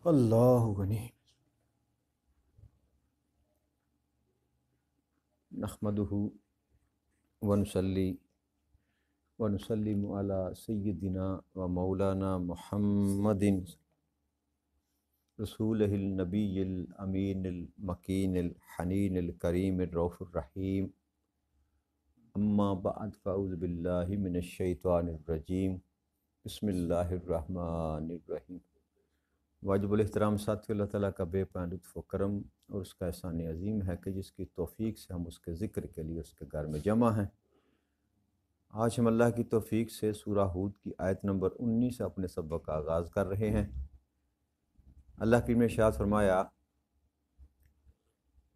اللہ غنی نحمدہ ونصلی ونسلم علی سیدنا و مولانا محمد رسول النبی الامین المکین الحنین الکریم الرؤوف الرحیم اما بعد فاعوذ باللہ من الشیطان الرجیم بسم اللہ الرحمن الرحیم۔ واجب الاحترام ساتھی، اللہ تعالیٰ کا بے پناہ لطف و کرم اور اس کا احسان عظیم ہے کہ جس کی توفیق سے ہم اس کے ذکر کے لیے اس کے گھر میں جمع ہیں۔ آج ہم اللہ کی توفیق سے سورہ ہود کی آیت نمبر 19 سے اپنے سبق کا آغاز کر رہے ہیں۔ اللہ کی نے ارشاد فرمایا،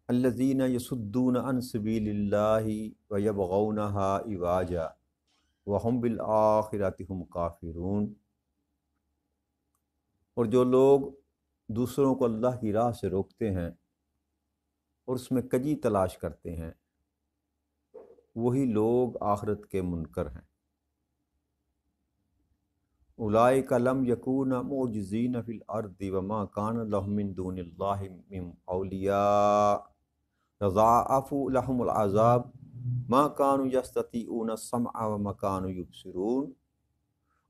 الذین یصدون عن سبیل اللہ ویبغونہا عوجا وہم بالآخرۃ ہم کافرون۔ اور جو لوگ دوسروں کو اللہ کی راہ سے روکتے ہیں اور اس میں کجی تلاش کرتے ہیں، وہی لوگ آخرت کے منکر ہیں۔ اولئک لم یکون معجزین فی الارض وما کان لهم من دون اللہ من اولیاء یضاعف لهم العذاب ما كانوا یستطیعون السمع وما كانوا یبصرون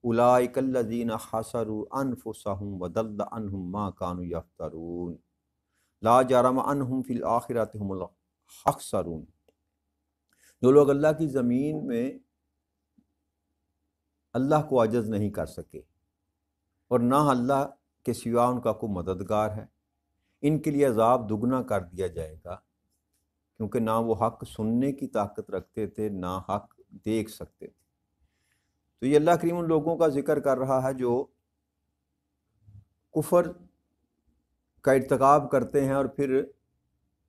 اولئک الذین خسروا انفسهم وضل عنهم ما كانوا یفترون لا جرم انہم فی الآخرۃ هم الاخسرون۔ جو لوگ اللہ کی زمین میں اللہ کو عاجز نہیں کر سکے اور نہ اللہ کے سوا ان کا کوئی مددگار ہے، ان کے لیے عذاب دگنا کر دیا جائے گا، کیونکہ نہ وہ حق سننے کی طاقت رکھتے تھے نہ حق دیکھ سکتے تھے۔ تو یہ اللہ کریم ان لوگوں کا ذکر کر رہا ہے جو کفر کا ارتکاب کرتے ہیں اور پھر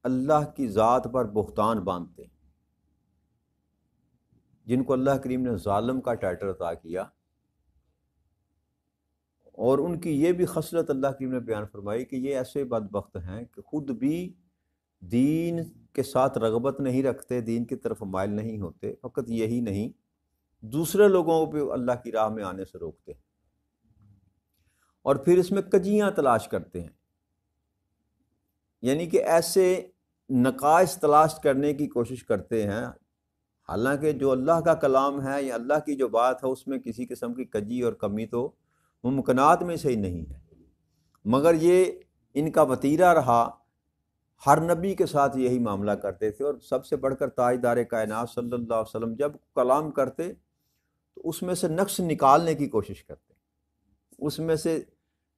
اللہ کی ذات پر بہتان باندھتے ہیں، جن کو اللہ کریم نے ظالم کا ٹائٹل عطا کیا۔ اور ان کی یہ بھی خصلت اللہ کریم نے بیان فرمائی کہ یہ ایسے بدبخت ہیں کہ خود بھی دین کے ساتھ رغبت نہیں رکھتے، دین کی طرف مائل نہیں ہوتے، فقط یہی نہیں، دوسرے لوگوں کو اللہ کی راہ میں آنے سے روکتے ہیں اور پھر اس میں کجیاں تلاش کرتے ہیں، یعنی کہ ایسے نقائص تلاش کرنے کی کوشش کرتے ہیں، حالانکہ جو اللہ کا کلام ہے یا اللہ کی جو بات ہے اس میں کسی قسم کی کجی اور کمی تو ممکنات میں سے ہی نہیں ہے، مگر یہ ان کا وتیرہ رہا، ہر نبی کے ساتھ یہی معاملہ کرتے تھے۔ اور سب سے بڑھ کر تاجدار کائنات صلی اللہ علیہ وسلم جب کلام کرتے تو اس میں سے نقص نکالنے کی کوشش کرتے، اس میں سے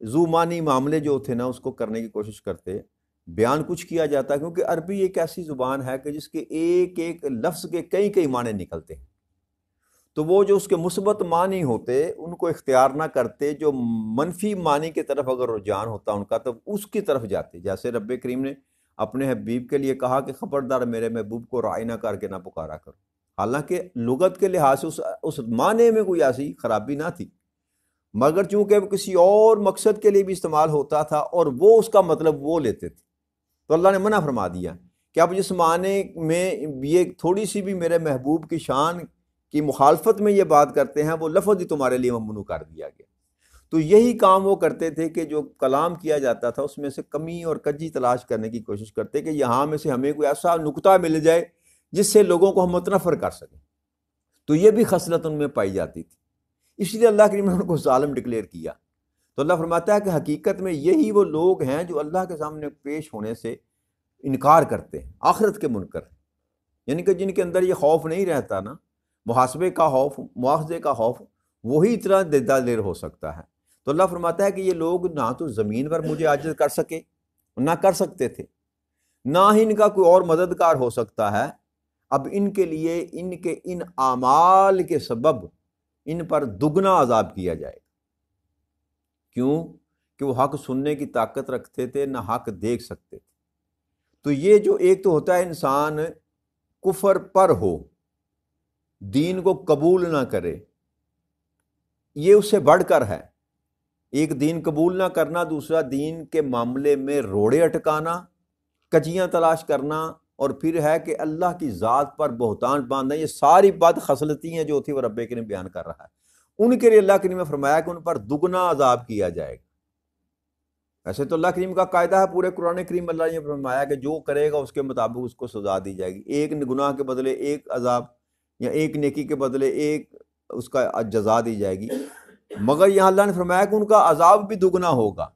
ذو معنی معاملے جو تھے نا اس کو کرنے کی کوشش کرتے، بیان کچھ کیا جاتا ہے، کیونکہ عربی ایک ایسی زبان ہے کہ جس کے ایک ایک لفظ کے کئی کئی معنی نکلتے ہیں، تو وہ جو اس کے مثبت معنی ہوتے ان کو اختیار نہ کرتے، جو منفی معنی کی طرف اگر رجحان ہوتا ان کا تو اس کی طرف جاتے۔ جیسے رب کریم نے اپنے حبیب کے لیے کہا کہ خبردار میرے محبوب کو رائی نہ کر کے نہ پکارا کرو، حالانکہ لغت کے لحاظ سے اس معنی میں کوئی ایسی خرابی نہ تھی، مگر چونکہ وہ کسی اور مقصد کے لیے بھی استعمال ہوتا تھا اور وہ اس کا مطلب وہ لیتے تھے، تو اللہ نے منع فرما دیا کہ اب جس معنی میں یہ تھوڑی سی بھی میرے محبوب کی شان کی مخالفت میں یہ بات کرتے ہیں، وہ لفظ ہی تمہارے لیے ممنوع کر دیا گیا۔ تو یہی کام وہ کرتے تھے کہ جو کلام کیا جاتا تھا اس میں سے کمی اور کجی تلاش کرنے کی کوشش کرتے کہ یہاں میں سے ہمیں کوئی ایسا نقطہ مل جائے جس سے لوگوں کو ہم متنفر کر سکیں، تو یہ بھی خصلت ان میں پائی جاتی تھی، اس لیے اللہ کریم نے ان کو ظالم ڈکلیئر کیا۔ تو اللہ فرماتا ہے کہ حقیقت میں یہی وہ لوگ ہیں جو اللہ کے سامنے پیش ہونے سے انکار کرتے ہیں، آخرت کے منکر، یعنی کہ جن کے اندر یہ خوف نہیں رہتا نا، محاسبے کا خوف، مواخذے کا خوف، وہی اتنا دیدہ دیر ہو سکتا ہے۔ تو اللہ فرماتا ہے کہ یہ لوگ نہ تو زمین پر مجھے عاجز کر سکے، نہ کر سکتے تھے، نہ ہی ان کا کوئی اور مددگار ہو سکتا ہے۔ اب ان کے لیے ان کے ان اعمال کے سبب ان پر دگنا عذاب کیا جائے گا۔ کیوں؟ کہ وہ حق سننے کی طاقت رکھتے تھے نہ حق دیکھ سکتے تھے۔ تو یہ جو ایک تو ہوتا ہے انسان کفر پر ہو، دین کو قبول نہ کرے، یہ اس سے بڑھ کر ہے، ایک دین قبول نہ کرنا، دوسرا دین کے معاملے میں روڑے اٹکانا، کجیاں تلاش کرنا، اور پھر ہے کہ اللہ کی ذات پر بہتان باندھنا۔ یہ ساری بات خصلتی ہیں جو تھی وہ رب کریم بیان کر رہا ہے، ان کے لیے اللہ کریم نے فرمایا کہ ان پر دگنا عذاب کیا جائے گا۔ ایسے تو اللہ کریم کا قاعدہ ہے، پورے قرآن کریم اللہ نے فرمایا کہ جو کرے گا اس کے مطابق اس کو سزا دی جائے گی، ایک گناہ کے بدلے ایک عذاب یا ایک نیکی کے بدلے ایک اس کا جزا دی جائے گی، مگر یہاں اللہ نے فرمایا کہ ان کا عذاب بھی دگنا ہوگا۔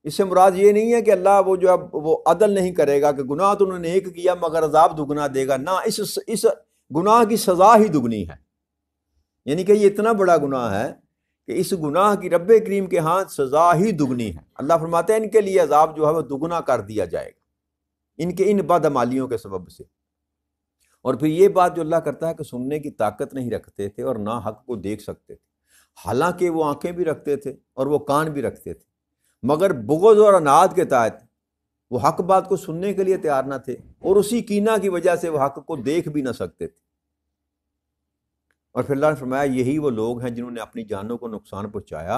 اس سے مراد یہ نہیں ہے کہ اللہ وہ جو وہ عدل نہیں کرے گا کہ گناہ تو انہوں نے ایک کیا مگر عذاب دگنا دے گا، نہ، اس گناہ کی سزا ہی دگنی ہے، یعنی کہ یہ اتنا بڑا گناہ ہے کہ اس گناہ کی رب کریم کے ہاں سزا ہی دگنی ہے۔ اللہ فرماتے ہیں ان کے لیے عذاب جو ہے وہ دگنا کر دیا جائے گا ان کے ان بدعمالیوں کے سبب سے۔ اور پھر یہ بات جو اللہ کرتا ہے کہ سننے کی طاقت نہیں رکھتے تھے اور نہ حق کو دیکھ سکتے تھے، حالانکہ وہ آنکھیں بھی رکھتے تھے اور وہ کان بھی رکھتے تھے، مگر بغض اور عناد کے تحت وہ حق بات کو سننے کے لیے تیار نہ تھے، اور اسی کینہ کی وجہ سے وہ حق کو دیکھ بھی نہ سکتے تھے۔ اور پھر اللہ نے فرمایا یہی وہ لوگ ہیں جنہوں نے اپنی جانوں کو نقصان پہنچایا،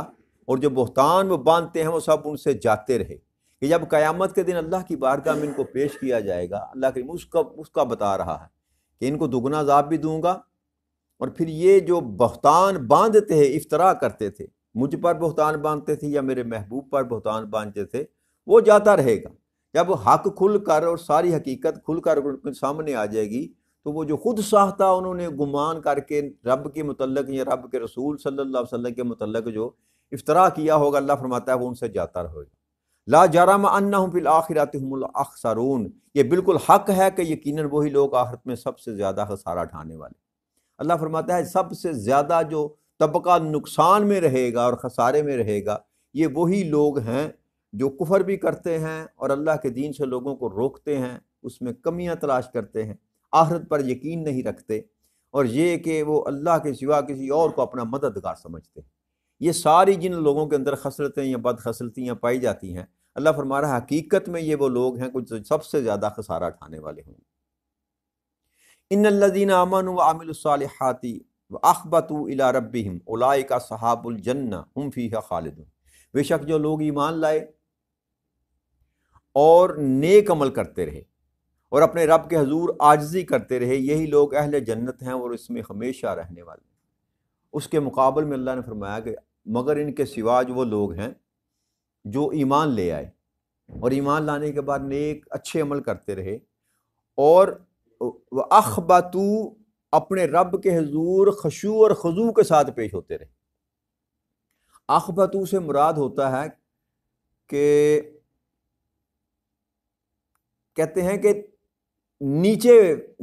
اور جو بہتان وہ باندھتے ہیں وہ سب ان سے جاتے رہے، کہ جب قیامت کے دن اللہ کی بارگاہ میں ان کو پیش کیا جائے گا، اللہ کریم اس کا بتا رہا ہے کہ ان کو دگنا عذاب بھی دوں گا، اور پھر یہ جو بہتان باندھتے ہیں، افطرا کرتے تھے، مجھ پر بہتان باندھتے تھے یا میرے محبوب پر بہتان باندھتے تھے، وہ جاتا رہے گا۔ جب حق کھل کر اور ساری حقیقت کھل کر ان کے سامنے آ جائے گی تو وہ جو خود ساختہ انہوں نے گمان کر کے رب کے متعلق یا رب کے رسول صلی اللہ علیہ وسلم کے متعلق جو افطرا کیا ہوگا، اللہ فرماتا ہے وہ ان سے جاتا رہے گا۔ لا جرم انہم فی الآخرۃ هم الاخسرون، یہ بالکل حق ہے کہ یقیناً وہی لوگ آخرت میں سب سے زیادہ خسارہ ڈھانے والے۔ اللہ فرماتا ہے سب سے زیادہ جو طبقہ نقصان میں رہے گا اور خسارے میں رہے گا، یہ وہی لوگ ہیں جو کفر بھی کرتے ہیں اور اللہ کے دین سے لوگوں کو روکتے ہیں، اس میں کمیاں تلاش کرتے ہیں، آخرت پر یقین نہیں رکھتے، اور یہ کہ وہ اللہ کے سوا کسی اور کو اپنا مددگار سمجھتے ہیں۔ یہ ساری جن لوگوں کے اندر خصلتیں یا بد خصلتیاں پائی جاتی ہیں، اللہ فرما رہا ہے حقیقت میں یہ وہ لوگ ہیں کچھ سب سے زیادہ خسارہ اٹھانے والے ہوں۔ ان الذین آمنوا وعملوا الصالحات واخبتوا الی ربہم اولئک اصحاب الجنہ ہم فیہا خالدون، بے شک جو لوگ ایمان لائے اور نیک عمل کرتے رہے اور اپنے رب کے حضور عاجزی کرتے رہے، یہی لوگ اہل جنت ہیں اور اس میں ہمیشہ رہنے والے ہیں۔ اس کے مقابل میں اللہ نے فرمایا کہ مگر ان کے سوا جو وہ لوگ ہیں جو ایمان لے آئے اور ایمان لانے کے بعد نیک اچھے عمل کرتے رہے اور وَأَخْبَتُوا اپنے رب کے حضور خشوع اور خضوع کے ساتھ پیش ہوتے رہے۔ اخبتو سے مراد ہوتا ہے کہ کہتے ہیں کہ نیچے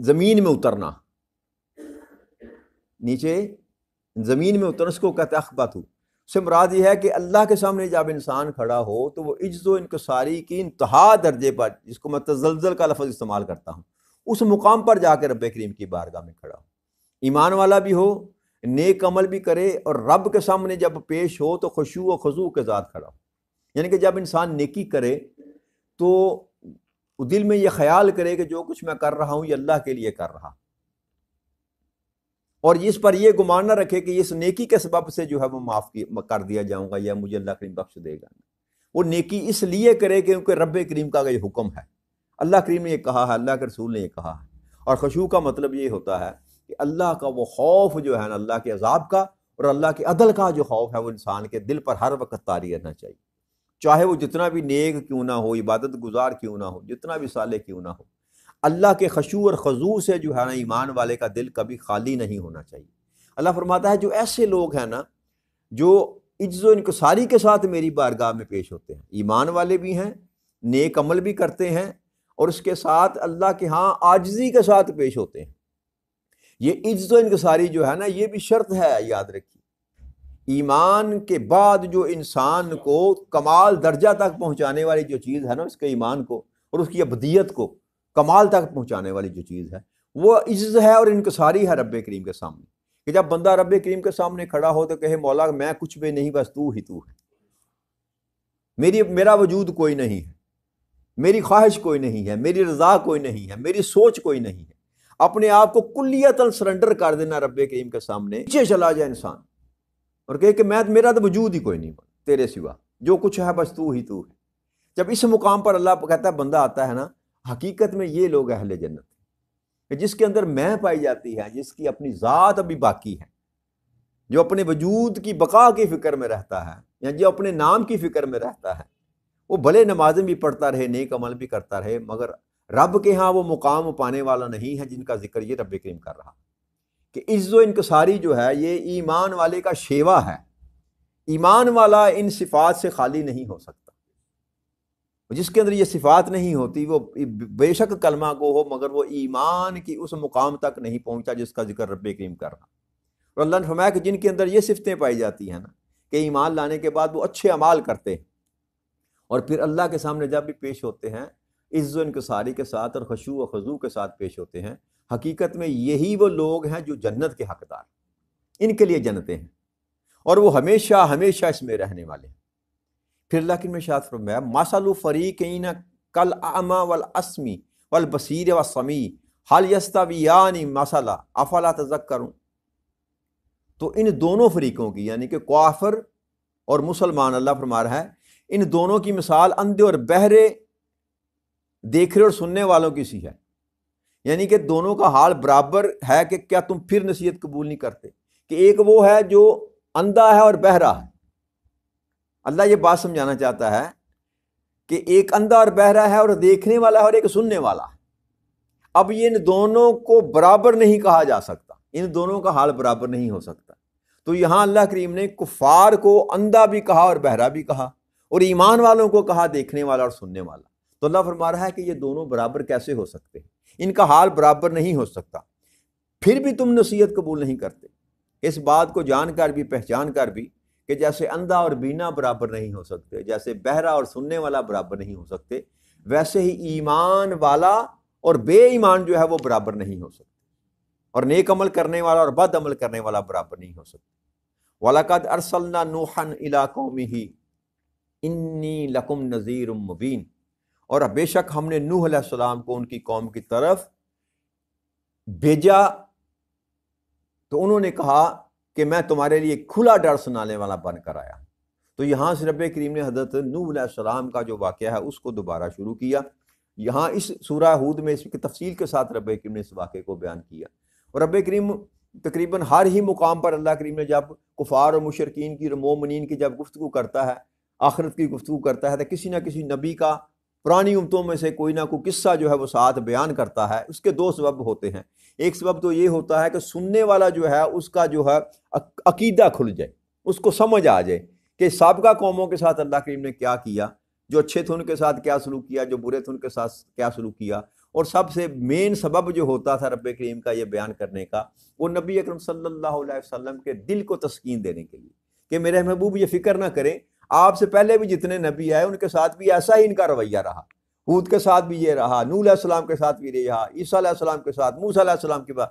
زمین میں اترنا، نیچے زمین میں اترنا، اس کو کہتے ہیں اخبتو۔ سے مراد یہ ہے کہ اللہ کے سامنے جب انسان کھڑا ہو تو وہ عجز و انکساری کی انتہا درجے پر، جس کو میں تزلزل کا لفظ استعمال کرتا ہوں، اس مقام پر جا کے رب کریم کی بارگاہ میں کھڑا ہو، ایمان والا بھی ہو، نیک عمل بھی کرے، اور رب کے سامنے جب پیش ہو تو خشوع و خضوع کے ساتھ کھڑا ہو۔ یعنی کہ جب انسان نیکی کرے تو دل میں یہ خیال کرے کہ جو کچھ میں کر رہا ہوں یہ اللہ کے لیے کر رہا، اور اس پر یہ گمان نہ رکھے کہ اس نیکی کے سبب سے جو ہے وہ معاف کر دیا جاؤں گا یا مجھے اللہ کریم بخش دے گا۔ وہ نیکی اس لیے کرے کیونکہ رب کریم کا یہ حکم ہے، اللہ کریم نے یہ کہا ہے، اللہ کے رسول نے یہ کہا ہے۔ اور خشوع کا مطلب یہ ہوتا ہے کہ اللہ کا وہ خوف جو ہے نا، اللہ کے عذاب کا اور اللہ کے عدل کا جو خوف ہے، وہ انسان کے دل پر ہر وقت طاری رہنا چاہیے، چاہے وہ جتنا بھی نیک کیوں نہ ہو، عبادت گزار کیوں نہ ہو، جتنا بھی صالح کیوں نہ ہو، اللہ کے خشوع اور خضوع سے جو ہے نا ایمان والے کا دل کبھی خالی نہیں ہونا چاہیے۔ اللہ فرماتا ہے جو ایسے لوگ ہیں نا جو عجز و انکساری کے ساتھ میری بارگاہ میں پیش ہوتے ہیں، ایمان والے بھی ہیں، نیک عمل بھی کرتے ہیں، اور اس کے ساتھ اللہ کے ہاں عاجزی کے ساتھ پیش ہوتے ہیں۔ یہ عجز و انکساری جو ہے نا یہ بھی شرط ہے، یاد رکھیے، ایمان کے بعد جو انسان کو کمال درجہ تک پہنچانے والی جو چیز ہے نا، اس کے ایمان کو اور اس کی ابدیت کو کمال تک پہنچانے والی جو چیز ہے وہ عجز ہے اور انکساری ہے رب کریم کے سامنے، کہ جب بندہ رب کریم کے سامنے کھڑا ہو تو کہے مولا میں کچھ بھی نہیں، بس تو ہی تو ہے، میرا وجود کوئی نہیں ہے، میری خواہش کوئی نہیں ہے، میری رضا کوئی نہیں ہے، میری سوچ کوئی نہیں ہے۔ اپنے آپ کو کلیتاً سرنڈر کر دینا رب کریم کے سامنے، نیچے چلا جائے انسان اور کہے کہ میرا تو وجود ہی کوئی نہیں تیرے سوا، جو کچھ ہے بس تو ہی تو ہے۔ جب اس مقام پر اللہ کہتا ہے بندہ آتا ہے نا، حقیقت میں یہ لوگ اہل جنت ہیں، جس کے اندر میں پائی جاتی ہے، جس کی اپنی ذات ابھی باقی ہے، جو اپنے وجود کی بقا کی فکر میں رہتا ہے، یا جو اپنے نام کی فکر میں رہتا ہے، وہ بھلے نمازیں بھی پڑھتا رہے، نیک عمل بھی کرتا رہے، مگر رب کے ہاں وہ مقام پانے والا نہیں ہے جن کا ذکر یہ رب کریم کر رہا کہ عز و انکساری جو ہے یہ ایمان والے کا شیوا ہے. ایمان والا ان صفات سے خالی نہیں ہو سکتا. جس کے اندر یہ صفات نہیں ہوتی وہ بے شک کلمہ کو ہو مگر وہ ایمان کی اس مقام تک نہیں پہنچا جس کا ذکر رب کریم کر رہا. اور اللہ نے فرمایا کہ جن کے اندر یہ صفتیں پائی جاتی ہیں نا کہ ایمان لانے کے بعد وہ اچھے اعمال کرتے ہیں اور پھر اللہ کے سامنے جب بھی پیش ہوتے ہیں عز و انکساری کے ساتھ اور خشوع و خضوع کے ساتھ پیش ہوتے ہیں، حقیقت میں یہی وہ لوگ ہیں جو جنت کے حقدار، ان کے لیے جنتیں ہیں اور وہ ہمیشہ ہمیشہ اس میں رہنے والے ہیں. پھر اللہ کی ارشاد فرمایا مثل فریقین کالاعمی والاسمی والبصیر والسمیع هل یستویان مثلا افلا تذکرون. تو ان دونوں فریقوں کی یعنی کہ کافر اور مسلمان اللہ فرما رہا ہے ان دونوں کی مثال اندھے اور بہرے دیکھنے اور سننے والوں کی سی ہے. یعنی کہ دونوں کا حال برابر ہے کہ کیا تم پھر نصیحت قبول نہیں کرتے؟ کہ ایک وہ ہے جو اندھا ہے اور بہرا ہے. اللہ یہ بات سمجھانا چاہتا ہے کہ ایک اندھا اور بہرا ہے اور دیکھنے والا ہے اور ایک سننے والا ہے. اب یہ ان دونوں کو برابر نہیں کہا جا سکتا، ان دونوں کا حال برابر نہیں ہو سکتا. تو یہاں اللہ کریم نے کفار کو اندھا بھی کہا اور بہرا بھی کہا اور ایمان والوں کو کہا دیکھنے والا اور سننے والا. تو اللہ فرما رہا ہے کہ یہ دونوں برابر کیسے ہو سکتے ہیں؟ ان کا حال برابر نہیں ہو سکتا. پھر بھی تم نصیحت قبول نہیں کرتے. اس بات کو جان کر بھی پہچان کر بھی کہ جیسے اندھا اور بینا برابر نہیں ہو سکتے، جیسے بہرا اور سننے والا برابر نہیں ہو سکتے، ویسے ہی ایمان والا اور بے ایمان جو ہے وہ برابر نہیں ہو سکتے، اور نیک عمل کرنے والا اور بد عمل کرنے والا برابر نہیں ہو سکتے. وَلَقَدْ أَرْسَلْنَا نُوحًا إِلَىٰ قَوْمِهِ إِنِّي لَكُمْ نَذِيرٌ مُّبِينٌ. اور بے شک ہم نے نوح علیہ السلام کو ان کی قوم کی طرف بھیجا تو انہوں نے کہا کہ میں تمہارے لیے کھلا ڈر سنانے والا بن کر آیا. تو یہاں سے رب کریم نے حضرت نوح علیہ السلام کا جو واقعہ ہے اس کو دوبارہ شروع کیا. یہاں اس سورہ ہود میں اس کی تفصیل کے ساتھ رب کریم نے اس واقعے کو بیان کیا. اور رب کریم تقریباً ہر ہی مقام پر اللہ کریم نے جب کفار اور مشرکین کی اور مومنین کی جب گفتگو کرتا ہے، آخرت کی گفتگو کرتا ہے، تو کسی نہ کسی نبی کا پرانی امتوں میں سے کوئی نہ کوئی قصہ جو ہے وہ ساتھ بیان کرتا ہے. اس کے دو سبب ہوتے ہیں. ایک سبب تو یہ ہوتا ہے کہ سننے والا جو ہے اس کا جو ہے عقیدہ کھل جائے، اس کو سمجھ آ جائے کہ سابقہ قوموں کے ساتھ اللہ کریم نے کیا کیا، جو اچھے تھے ان کے ساتھ کیا سلوک کیا، جو برے تھے ان کے ساتھ کیا سلوک کیا. اور سب سے مین سبب جو ہوتا تھا رب کریم کا یہ بیان کرنے کا، وہ نبی اکرم صلی اللہ علیہ وسلم کے دل کو تسکین دینے کے لیے کہ میرے محبوب یہ فکر نہ کریں، آپ سے پہلے بھی جتنے نبی آئے ان کے ساتھ بھی ایسا ہی ان کا رویہ رہا. ہود کے ساتھ بھی یہ رہا، نوح علیہ السلام کے ساتھ بھی رہا، عیسیٰ علیہ السلام کے ساتھ، موسیٰ علیہ السلام کے بعد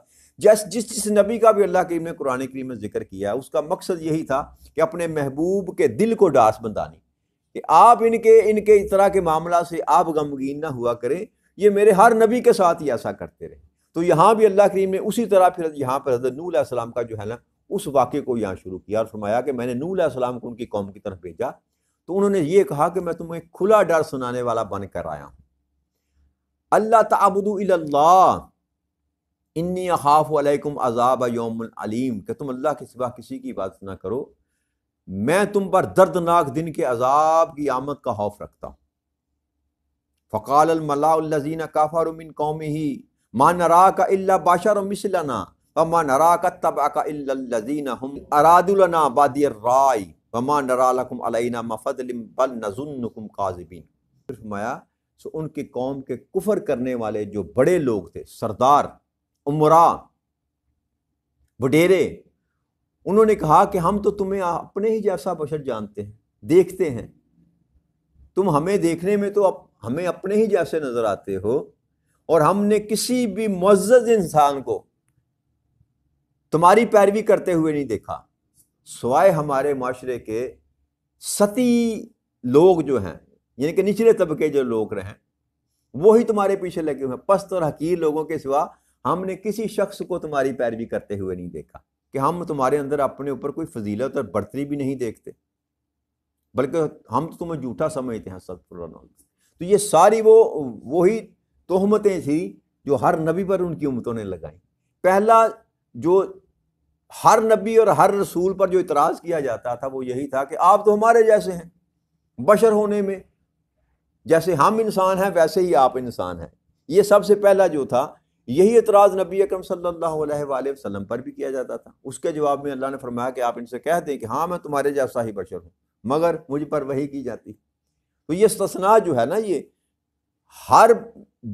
جس نبی کا بھی اللہ کریم نے قرآن کریم میں ذکر کیا، اس کا مقصد یہی تھا کہ اپنے محبوب کے دل کو ڈاس بندانی، کہ آپ ان کے اس طرح کے معاملات سے آپ غمگین نہ ہوا کریں، یہ میرے ہر نبی کے ساتھ ہی ایسا کرتے رہے. تو یہاں بھی اللہ کریم نے اسی طرح پھر یہاں پر حضرت نوح علیہ السلام کا جو ہے نا اس واقعے کو یہاں شروع کیا اور فرمایا کہ میں نے نوح علیہ السلام کو ان کی قوم کی طرف بھیجا تو انہوں نے یہ کہا کہ میں تمہیں کھلا ڈر سنانے والا بن کر آیا ہوں. اللہ تعبدوا الا اللہ انی اخاف علیکم عذاب یوم علیم، کہ تم اللہ کے سوا کسی کی عبادت نہ کرو، میں تم پر دردناک دن کے عذاب کی آمد کا خوف رکھتا ہوں. فقال الملأ الذین کفروا من قومہ ما نراک الا بشرا مثلنا وما نراک اتبعک الا الذین هم ارادوا لنا بادی الرأی وما نرى لكم علینا من فضل بل نظنکم کاذبین. فرمایا سو ان کی قوم کے کفر کرنے والے جو بڑے لوگ تھے، سردار، امراء، وڈیرے، انہوں نے کہا کہ ہم تو تمہیں اپنے ہی جیسا بشر جانتے ہیں، دیکھتے ہیں، تم ہمیں دیکھنے میں تو ہمیں اپنے ہی جیسے نظر آتے ہو، اور ہم نے کسی بھی معزز انسان کو تمہاری پیروی کرتے ہوئے نہیں دیکھا سوائے ہمارے معاشرے کے سطحی لوگ جو ہیں، یعنی کہ نچلے طبقے جو لوگ رہیں وہی تمہارے پیچھے لگے ہوئے ہیں. پست اور حقیر لوگوں کے سوا ہم نے کسی شخص کو تمہاری پیروی کرتے ہوئے نہیں دیکھا، کہ ہم تمہارے اندر اپنے اوپر کوئی فضیلت اور برتری بھی نہیں دیکھتے، بلکہ ہم تو تمہیں جھوٹا سمجھتے ہیں. استغفر اللہ. تو یہ ساری وہی تہمتیں تھیں جو ہر نبی پر ان کی امتوں نے لگائیں. پہلا جو ہر نبی اور ہر رسول پر جو اعتراض کیا جاتا تھا وہ یہی تھا کہ آپ تو ہمارے جیسے ہیں بشر ہونے میں، جیسے ہم انسان ہیں ویسے ہی آپ انسان ہیں۔ یہ سب سے پہلا جو تھا، یہی اعتراض نبی اکرم صلی اللہ علیہ وآلہ وسلم پر بھی کیا جاتا تھا۔ اس کے جواب میں اللہ نے فرمایا کہ آپ ان سے کہہ دیں کہ ہاں میں تمہارے جیسا ہی بشر ہوں، مگر مجھ پر وحی کی جاتی۔ تو یہ استثناء جو ہے نا، یہ ہر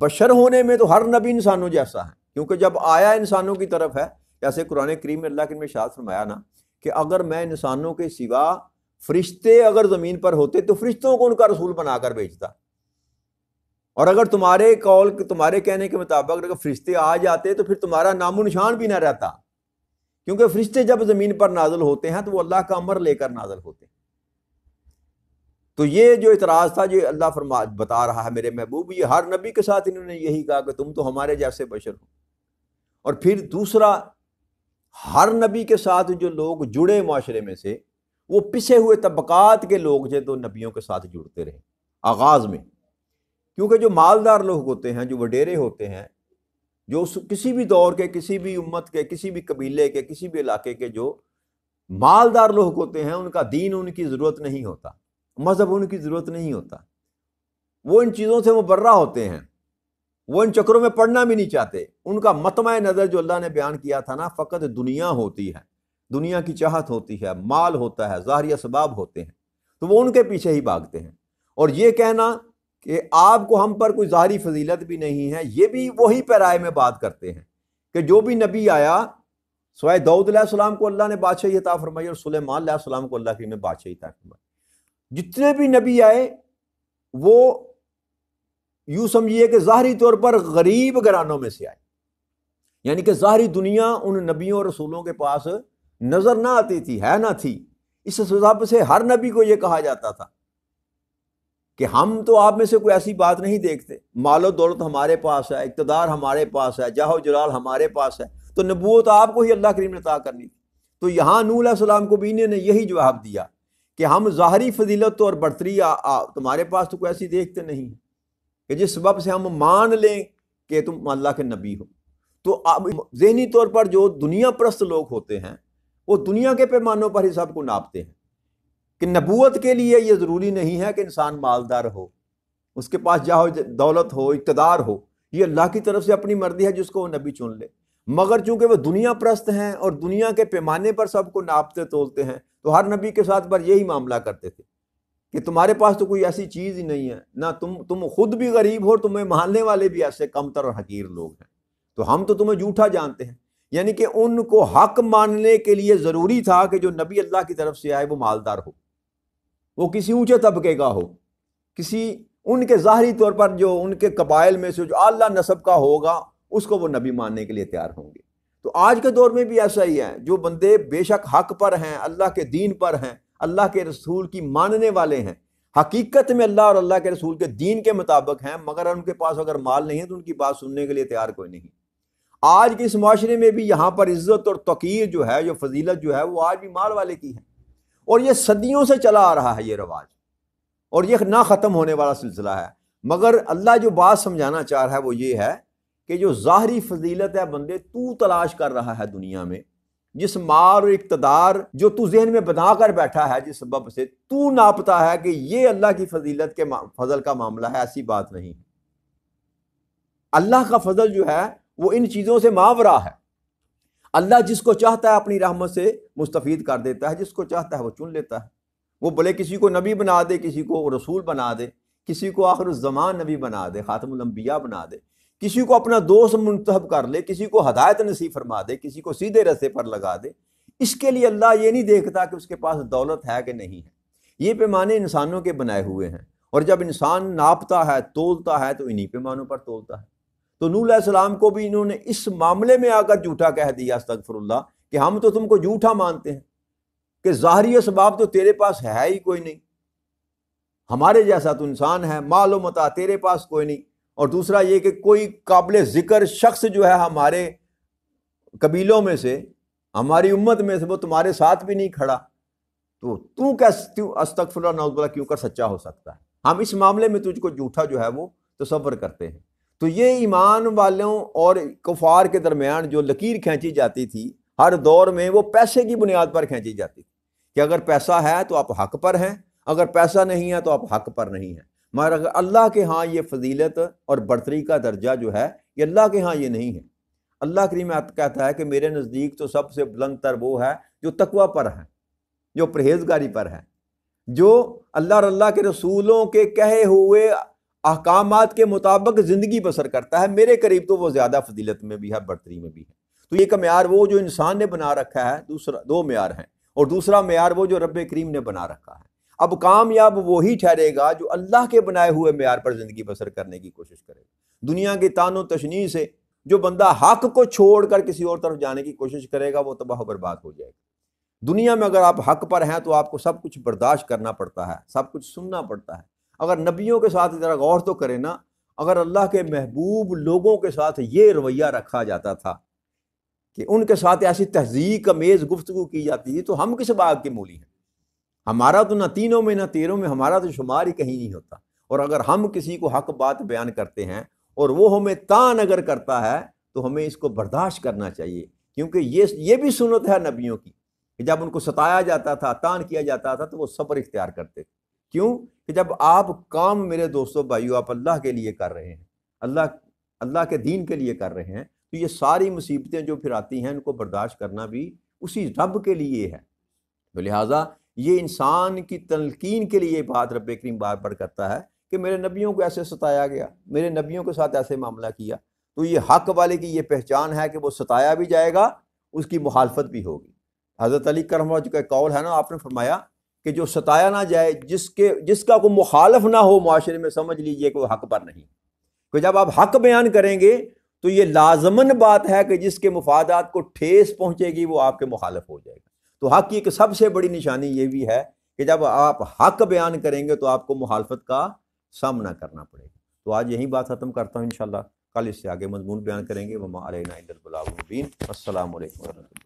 بشر ہونے میں تو ہر نبی انسانوں جیسا ہے، کیونکہ جب آیا انسانوں کی طرف ہے، جیسے قرآن کریم میں اللہ کے ارشاد فرمایا نا کہ اگر میں انسانوں کے سوا فرشتے اگر زمین پر ہوتے تو فرشتوں کو ان کا رسول بنا کر بھیجتا، اور اگر تمہارے کہنے کے مطابق اگر فرشتے آ جاتے تو پھر تمہارا نام و نشان بھی نہ رہتا، کیونکہ فرشتے جب زمین پر نازل ہوتے ہیں تو وہ اللہ کا امر لے کر نازل ہوتے ہیں۔ تو یہ جو اعتراض تھا جو اللہ بتا رہا ہے میرے محبوب، یہ ہر نبی کے ساتھ انہوں نے یہی کہا کہ تم تو ہمارے جیسے بشر ہو۔ اور پھر دوسرا، ہر نبی کے ساتھ جو لوگ جڑے معاشرے میں سے، وہ پسے ہوئے طبقات کے لوگ جو تو نبیوں کے ساتھ جڑتے رہے آغاز میں، کیونکہ جو مالدار لوگ ہوتے ہیں، جو وڈیرے ہوتے ہیں، جو کسی بھی دور کے، کسی بھی امت کے، کسی بھی قبیلے کے، کسی بھی علاقے کے جو مالدار لوگ ہوتے ہیں، ان کا دین ان کی ضرورت نہیں ہوتا، مذہب ان کی ضرورت نہیں ہوتا، وہ ان چیزوں سے مبرہ ہوتے ہیں، وہ ان چکروں میں پڑنا بھی نہیں چاہتے۔ ان کا مطمع نظر جو اللہ نے بیان کیا تھا نا، فقط دنیا ہوتی ہے، دنیا کی چاہت ہوتی ہے، مال ہوتا ہے، ظاہری اسباب ہوتے ہیں، تو وہ ان کے پیچھے ہی بھاگتے ہیں۔ اور یہ کہنا کہ آپ کو ہم پر کوئی ظاہری فضیلت بھی نہیں ہے، یہ بھی وہی پیرائے میں بات کرتے ہیں کہ جو بھی نبی آیا، سوائے داؤد علیہ السلام کو اللہ نے بادشاہی عطا فرمائی اور سلیمان علیہ السلام کو اللہ نے بادشاہی عطا فرمائی، جتنے بھی نبی آئے وہ یوں سمجھیے کہ ظاہری طور پر غریب گھرانوں میں سے آئے، یعنی کہ ظاہری دنیا ان نبیوں اور رسولوں کے پاس نظر نہ آتی تھی، ہے نہ تھی۔ اس سبب سے ہر نبی کو یہ کہا جاتا تھا کہ ہم تو آپ میں سے کوئی ایسی بات نہیں دیکھتے، مال و دولت ہمارے پاس ہے، اقتدار ہمارے پاس ہے، جاہ و جلال ہمارے پاس ہے، تو نبوت آپ کو ہی اللہ کریم نے عطا کرنی تھی۔ تو یہاں نوح علیہ السلام کو بھی انہوں نے یہی جواب دیا کہ ہم ظاہری فضیلت اور برتری تمہارے پاس تو کوئی ایسی دیکھتے نہیں کہ جس سبب سے ہم مان لیں کہ تم اللہ کے نبی ہو۔ تو اب ذہنی طور پر جو دنیا پرست لوگ ہوتے ہیں، وہ دنیا کے پیمانوں پر ہی سب کو ناپتے ہیں کہ نبوت کے لیے یہ ضروری نہیں ہے کہ انسان مالدار ہو، اس کے پاس جاہ دولت ہو، اقتدار ہو، یہ اللہ کی طرف سے اپنی مرضی ہے جس کو وہ نبی چن لے۔ مگر چونکہ وہ دنیا پرست ہیں اور دنیا کے پیمانے پر سب کو ناپتے تولتے ہیں، تو ہر نبی کے ساتھ پر یہی معاملہ کرتے تھے کہ تمہارے پاس تو کوئی ایسی چیز ہی نہیں ہے، نہ تم خود بھی غریب ہو، تمہیں ماننے والے بھی ایسے کمتر اور حقیر لوگ ہیں، تو ہم تو تمہیں جھوٹا جانتے ہیں۔ یعنی کہ ان کو حق ماننے کے لیے ضروری تھا کہ جو نبی اللہ کی طرف سے آئے وہ مالدار ہو، وہ کسی اونچے طبقے کا ہو، کسی ان کے ظاہری طور پر جو ان کے قبائل میں سے جو اعلیٰ نسب کا ہوگا، اس کو وہ نبی ماننے کے لیے تیار ہوں گے۔ تو آج کے دور میں بھی ایسا ہی ہے، جو بندے بے شک حق پر ہیں، اللہ کے دین پر ہیں، اللہ کے رسول کی ماننے والے ہیں، حقیقت میں اللہ اور اللہ کے رسول کے دین کے مطابق ہیں، مگر ان کے پاس اگر مال نہیں ہے تو ان کی بات سننے کے لیے تیار کوئی نہیں۔ آج کے اس معاشرے میں بھی یہاں پر عزت اور توقیر جو ہے، جو فضیلت جو ہے، وہ آج بھی مال والے کی ہے، اور یہ صدیوں سے چلا آ رہا ہے یہ رواج، اور یہ نہ ختم ہونے والا سلسلہ ہے۔ مگر اللہ جو بات سمجھانا چاہ رہا ہے وہ یہ ہے کہ جو ظاہری فضیلت ہے بندے تو تلاش کر رہا ہے دنیا میں، جس مال اور اقتدار جو تو ذہن میں بنا کر بیٹھا ہے، جس سبب سے تو ناپتا ہے کہ یہ اللہ کی فضیلت کے فضل کا معاملہ ہے، ایسی بات نہیں۔ اللہ کا فضل جو ہے وہ ان چیزوں سے ماورا ہے۔ اللہ جس کو چاہتا ہے اپنی رحمت سے مستفید کر دیتا ہے، جس کو چاہتا ہے وہ چن لیتا ہے۔ وہ بھلے کسی کو نبی بنا دے، کسی کو رسول بنا دے، کسی کو آخر الزمان نبی بنا دے، خاتم الانبیاء بنا دے، کسی کو اپنا دوست منتخب کر لے، کسی کو ہدایت نصیب فرما دے، کسی کو سیدھے رستے پر لگا دے۔ اس کے لیے اللہ یہ نہیں دیکھتا کہ اس کے پاس دولت ہے کہ نہیں ہے، یہ پیمانے انسانوں کے بنائے ہوئے ہیں، اور جب انسان ناپتا ہے، تولتا ہے، تو انہی پیمانوں پر تولتا ہے۔ تو نوح علیہ السلام کو بھی انہوں نے اس معاملے میں آ کر جھوٹا کہہ دیا، استغفر اللہ، کہ ہم تو تم کو جھوٹا مانتے ہیں کہ ظاہری اسباب تو تیرے پاس ہے ہی کوئی نہیں، ہمارے جیسا تو انسان ہے، مال و متاع تیرے پاس کوئی نہیں، اور دوسرا یہ کہ کوئی قابل ذکر شخص جو ہے ہمارے قبیلوں میں سے، ہماری امت میں سے، وہ تمہارے ساتھ بھی نہیں کھڑا، تو کیسے استغفر اللہ نعوذ باللہ کیوں کر سچا ہو سکتا ہے؟ ہم اس معاملے میں تجھ کو جھوٹا جو ہے وہ تصور کرتے ہیں۔ تو یہ ایمان والوں اور کفار کے درمیان جو لکیر کھینچی جاتی تھی ہر دور میں، وہ پیسے کی بنیاد پر کھینچی جاتی تھی کہ اگر پیسہ ہے تو آپ حق پر ہیں، اگر پیسہ نہیں ہے تو آپ حق پر نہیں ہیں۔ مگر اگر اللہ کے ہاں یہ فضیلت اور برتری کا درجہ جو ہے یہ اللہ کے ہاں یہ نہیں ہے۔ اللہ کریم کہتا ہے کہ میرے نزدیک تو سب سے بلند تر وہ ہے جو تقوی پر ہے، جو پرہیزگاری پر ہے، جو اللہ اور اللہ کے رسولوں کے کہے ہوئے احکامات کے مطابق زندگی بسر کرتا ہے، میرے قریب تو وہ زیادہ فضیلت میں بھی ہے، برتری میں بھی ہے۔ تو یہ کا معیار وہ جو انسان نے بنا رکھا ہے، دوسرا دو معیار ہیں، اور دوسرا معیار وہ جو رب کریم نے بنا رکھا ہے۔ اب کامیاب وہی ٹھہرے گا جو اللہ کے بنائے ہوئے معیار پر زندگی بسر کرنے کی کوشش کرے گا۔ دنیا کی تان و تشنیع سے جو بندہ حق کو چھوڑ کر کسی اور طرف جانے کی کوشش کرے گا وہ تباہ و برباد ہو جائے گا۔ دنیا میں اگر آپ حق پر ہیں تو آپ کو سب کچھ برداشت کرنا پڑتا ہے، سب کچھ سننا پڑتا ہے۔ اگر نبیوں کے ساتھ ذرا غور تو کریں نا، اگر اللہ کے محبوب لوگوں کے ساتھ یہ رویہ رکھا جاتا تھا کہ ان کے ساتھ ایسی تہذیب امیز گفتگو کی جاتی تھی تو ہم کس باغ کے مولی ہیں؟ ہمارا تو نہ تینوں میں نہ تیروں میں ہمارا تو شمار ہی کہیں نہیں ہوتا۔ اور اگر ہم کسی کو حق بات بیان کرتے ہیں اور وہ ہمیں تان اگر کرتا ہے تو ہمیں اس کو برداشت کرنا چاہیے، کیونکہ یہ بھی سنت ہے نبیوں کی کہ جب ان کو ستایا جاتا تھا، تان کیا جاتا تھا تو وہ صبر اختیار کرتے تھے۔ کیوں کہ جب آپ کام میرے دوستوں بھائیو آپ اللہ کے لیے کر رہے ہیں، اللہ کے دین کے لیے کر رہے ہیں، تو یہ ساری مصیبتیں جو پھر آتی ہیں ان کو برداشت کرنا بھی اسی رب کے لیے ہے۔ تو لہٰذا یہ انسان کی تلقین کے لیے بات رب کریم بار بار کرتا ہے کہ میرے نبیوں کو ایسے ستایا گیا، میرے نبیوں کے ساتھ ایسے معاملہ کیا، تو یہ حق والے کی یہ پہچان ہے کہ وہ ستایا بھی جائے گا، اس کی مخالفت بھی ہوگی۔ حضرت علی کرم اللہ کا قول ہے نا، آپ نے فرمایا کہ جو ستایا نہ جائے، جس کا کوئی مخالف نہ ہو معاشرے میں، سمجھ لیجئے کہ وہ حق پر نہیں۔ کہ جب آپ حق بیان کریں گے تو یہ لازماً بات ہے کہ جس کے مفادات کو ٹھیس پہنچے گی وہ آپ کے مخالف ہو جائے گا۔ تو حق کی ایک سب سے بڑی نشانی یہ بھی ہے کہ جب آپ حق بیان کریں گے تو آپ کو مخالفت کا سامنا کرنا پڑے گا۔ تو آج یہی بات ختم کرتا ہوں، انشاءاللہ کل اس سے آگے مضمون بیان کریں گے۔ وما علینا الا البلاغ المبین۔ السلام علیکم ورحمۃ اللہ۔